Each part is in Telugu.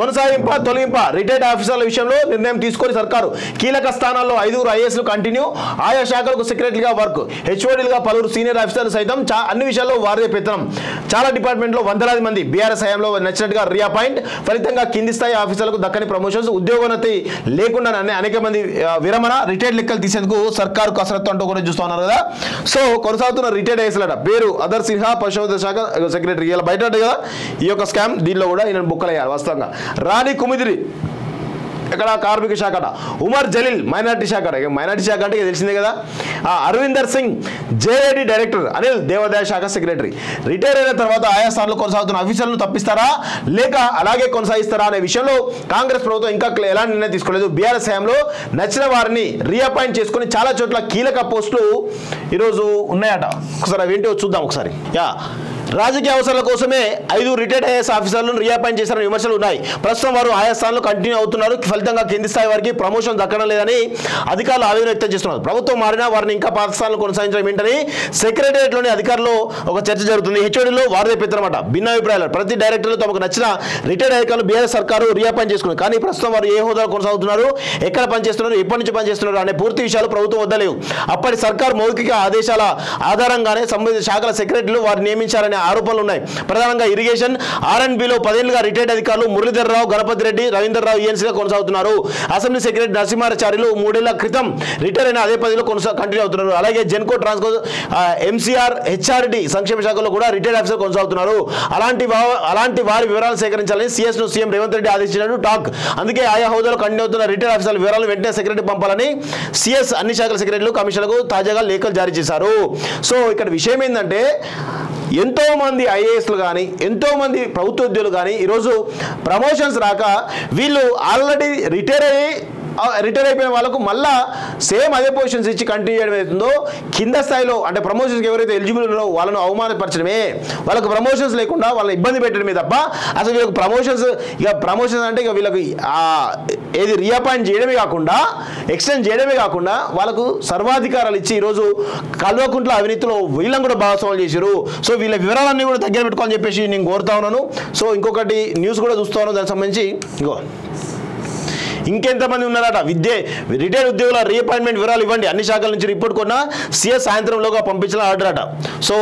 కొనసాగింప తొలగింప రిటైర్డ్ ఆఫీసర్ల విషయంలో నిర్ణయం తీసుకొని సర్కారు కీలక స్థానాల్లో 5 ఐఏఎస్లు కంటిన్యూ ఆయా శాఖలకు సెక్రటరీగా వర్క్ హెచ్ఓడీలుగా పలువురు సీనియర్ ఆఫీసర్లు సైతం అన్ని విషయాల్లో వారిదే పెత్తనం చాలా డిపార్ట్మెంట్లో వందలాది మంది బీఆర్ఎస్ హయాంలో నచ్చినట్టుగా రీఅపాయింట్ ఫలితంగా కింది స్థాయి ఆఫీసర్లకు దక్కని ప్రమోషన్స్ ఉద్యోగోన్నతి లేకుండా అనేక మంది విరమణ రిటైర్డ్ లెక్కలు తీసేందుకు సర్కారు కసరత్తు అంటూ కూడా చూస్తా ఉన్నారు కదా సో కొనసాగుతున్న రిటైర్డ్ ఐఏఎస్లట పేరు అదర్ సిన్హా పశుసంవర్ధక శాఖ సెక్రటరీ ఇలా బయట కదా ఈ యొక్క స్కామ్ దీనిలో కూడా ఈయన బుక్కలయ్యారు వాస్తవంగా రాణి కుమిదిరి ఇక్కడ కార్మిక శాఖ ఉమర్ జలీల్ మైనార్టీ శాఖ మైనార్టీ శాఖ అంటే తెలిసిందే కదా అరవిందర్ సింగ్ జేఏడి డైరెక్టర్ అనిల్ దేవాదాయ శాఖ సెక్రటరీ రిటైర్ అయిన తర్వాత ఆయా స్థానంలో కొనసాగుతున్న ఆఫీసర్లను తప్పిస్తారా లేక అలాగే కొనసాగిస్తారా అనే విషయంలో కాంగ్రెస్ ప్రభుత్వం ఇంకా ఎలాంటి నిర్ణయం తీసుకోలేదు బీఆర్ఎస్ హయాంలో నచ్చిన వారిని రీఅపాయింట్ చేసుకుని చాలా చోట్ల కీలక పోస్టులు ఈరోజు ఉన్నాయట ఒకసారి అవి ఏంటో చూద్దాం ఒకసారి రాజకీయ అవసరాల కోసమే 5 రిటైర్డ్ ఐఏఎస్ ఆఫీసర్లను రీఅపాయింట్ చేశారని విమర్శలు ఉన్నాయి ప్రస్తుతం వారు ఆయా స్థానంలో కంటిన్యూ అవుతున్నారు ఫలితంగా కింది స్థాయి వారికి ప్రమోషన్ దక్కడం లేదని అధికారులు ఆవేదన వ్యక్తం చేస్తున్నారు ప్రభుత్వం మారినా వారిని ఇంకా పాత స్థానంలో కొనసాగించడం ఏంటని సెక్రటరియట్లోని అధికారులు ఒక చర్చ జరుగుతుంది హెచ్ఓడీలో వారిదే పెద్దనమాట భిన్నాభిప్రాయాలు ప్రతి డైరెక్టర్లు తమకు నచ్చిన రిటైర్డ్ అధికారులు బీఆర్ఎస్ సర్కారు రీఅపాయింట్ చేసుకున్నారు కానీ ప్రస్తుతం వారు ఏ హోదాలో కొనసాగుతున్నారు ఎక్కడ పనిచేస్తున్నారు ఎప్పటి నుంచి పనిచేస్తున్నారు అనే పూర్తి విషయాలు ప్రభుత్వం వద్దలేవు అప్పటి సర్కారు మౌఖిక ఆదేశాల ఆధారంగానే సంబంధిత శాఖల సెక్రటరీలు వారు నియమించారనే ఆరోపణలు ఉన్నాయి ప్రధానంగా ఇరిగేషన్ ఆర్ఎండ్బిలో 10 ఏళ్లుగా రిటైర్డ్ అధికారులు మురళీధర్రావు గణపతి రెడ్డి రవీందర్రావు ఈఎన్సీగా కొనసాగుతున్నారు అసెంబ్లీ సెక్రటరీ నరసింహాచార్యులు 3 ఏళ్ల క్రితం రిటైర్ అయిన అదే పదవిలో కంటిన్యూ అవుతున్నారు అలాగే జెన్కో ట్రాన్స్కో ఎంసీఆర్ హెచ్ఆర్డి సంక్షేమ శాఖలో కూడా రిటైర్డ్ ఆఫీసర్ కొనసాగుతున్నారు అలాంటి వారి వివరాలు సేకరించాలని సీఎస్ను సీఎం రేవంత్ రెడ్డి ఆదేశించినట్టు టాక్ అందుకే ఆయా హోదాలో కంటిన్యూ అవుతున్న రిటైర్డ్ ఆఫీసర్ల వివరాలు వెంటనే సెక్రటరీ పంపాలని సీఎస్ అన్ని శాఖల సెక్రటరీలు కమిషనర్లకు తాజాగా లేఖలు జారీ చేశారు సో ఇక్కడ విషయం ఏంటంటే ఎంతో మంది ఐఏఎస్లు కానీ ఎంతో మంది ప్రభుత్వ ఉద్యోగులు కానీ ఈరోజు ప్రమోషన్స్ రాక వీళ్ళు ఆల్రెడీ రిటైర్ అయిపోయిన వాళ్ళకు మళ్ళా సేమ్ అదే పొజిషన్స్ ఇచ్చి కంటిన్యూ చేయడం అవుతుందో కింద స్థాయిలో అంటే ప్రమోషన్స్కి ఎవరైతే ఎలిజిబుల్ ఉన్నారో వాళ్ళను అవమానపరచడమే వాళ్ళకు ప్రమోషన్స్ లేకుండా వాళ్ళని ఇబ్బంది పెట్టడమే తప్ప అసలు వీళ్ళకి ప్రమోషన్స్ అంటే ఇక వీళ్ళకి ఏది రీఅపాయింట్ చేయడమే కాకుండా ఎక్స్టెండ్ చేయడమే కాకుండా వాళ్ళకు సర్వాధికారాలు ఇచ్చి ఈరోజు కల్వకుంట్ల అవినీతిలో వీళ్ళని కూడా భాగస్వాములు చేశారు సో వీళ్ళ వివరాలన్నీ కూడా దగ్గర పెట్టుకోవాలని చెప్పేసి నేను కోరుతా ఉన్నాను సో ఇంకొకటి న్యూస్ కూడా చూస్తా ఉన్నాను దానికి సంబంధించి ఇంకెంతమంది ఉన్నారట రిటైర్డ్ ఉద్యోగుల రీఅపాయింట్మెంట్ వివరాలు ఇవ్వండి అన్ని శాఖల నుంచి రిపోర్ట్ కొన్నా సీఎస్ సాయంత్రంలోగా పంపించిన ఆర్డర్ అట సో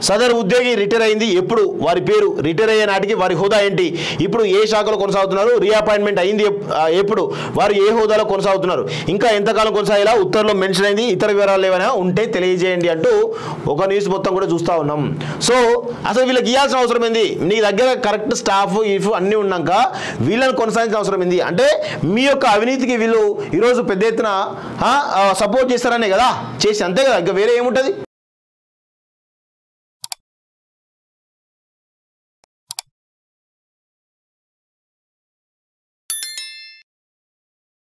సదరు ఉద్యోగి రిటైర్ అయింది ఎప్పుడు వారి పేరు రిటైర్ అయ్యే నాటికి వారి హోదా ఏంటి ఇప్పుడు ఏ శాఖలో కొనసాగుతున్నారు రీఅపాయింట్మెంట్ అయింది ఎప్పుడు వారు ఏ హోదాలో కొనసాగుతున్నారు ఇంకా ఎంతకాలం కొనసాగేలా ఉత్తర్వులో మెన్షన్ అయింది ఇతర వివరాలు ఏమైనా ఉంటే తెలియజేయండి అంటూ ఒక న్యూస్ మొత్తం కూడా చూస్తూ ఉన్నాం సో అసలు వీళ్ళకి ఇవ్వాల్సిన అవసరం ఏంది నీ దగ్గర కరెక్ట్ స్టాఫ్ అన్నీ ఉన్నాక వీళ్ళని కొనసాగించిన అవసరం ఏంది అంటే మీ యొక్క అవినీతికి వీళ్ళు ఈరోజు పెద్ద ఎత్తున సపోర్ట్ చేస్తారనే కదా చేసి అంతే కదా ఇంకా వేరే ఏముంటుంది